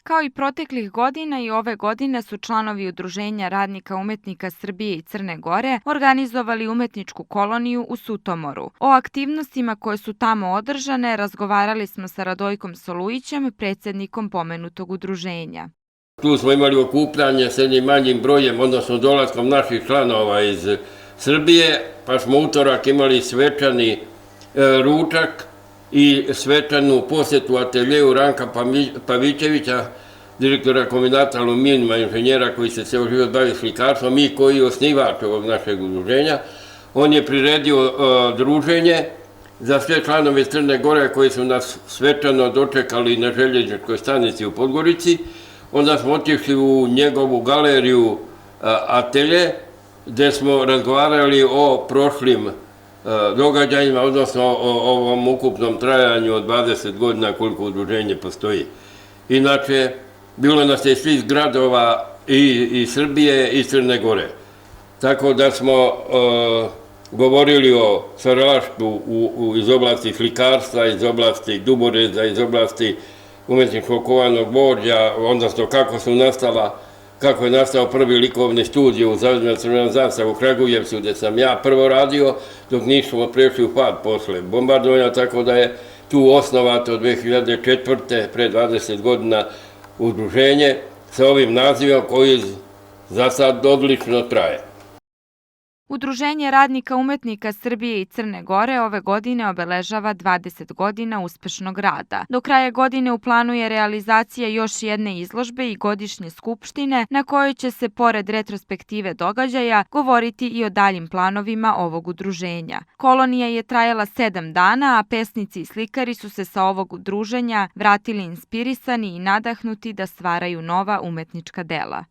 Kao i proteklih godina i ove godine su članovi Udruženja radnika umetnika Srbije i Crne Gore organizovali umetničku koloniju u Sutomoru. O aktivnostima koje su tamo održane razgovarali smo sa Radojkom Solujićem, predsjednikom pomenutog udruženja. Tu smo imali okupljanje s jednim manjim brojem, odnosno dolaskom naših članova iz Srbije, pa smo utorak imali svečani ručak i svečanu posjetu ateljeju Ranka Pavićevića, direktora kombinata aluminijuma, inženjera koji se ceo život bavi slikarstvom i koji je osnivač ovog našeg udruženja. On je priredio druženje za sve članove Crne Gore koji su nas svečano dočekali na željezničkoj stanici u Podgorici. Onda smo otišli u njegovu galeriju atelje, gde smo razgovarali o prošlim događajima, odnosno o ovom ukupnom trajanju od 20 godina koliko udruženje postoji. Inače, bilo nas je svih gradova i Srbije i Crne Gore. Tako da smo govorili o stvaralaštvu iz oblasti slikarstva, iz oblasti duboreza, iz oblasti umetničkog kovanog gvožđa, odnosno kako je nastao prvi likovni studij u Zavednoj Crvenom zastavu u Kragujevcu, gde sam ja prvo radio, dok nismo prešli u pad posle bombardovanja, tako da je tu osnovato od 2004. pre 20 godina udruženje sa ovim nazivom koji za sad odlično traje. Udruženje radnika umetnika Srbije i Crne Gore ove godine obeležava 20 godina uspešnog rada. Do kraja godine u planu je realizacija još jedne izložbe i godišnje skupštine na kojoj će se, pored retrospektive događaja, govoriti i o daljim planovima ovog udruženja. Kolonija je trajala 7 dana, a pesnici i slikari su se sa ovog udruženja vratili inspirisani i nadahnuti da stvaraju nova umetnička dela.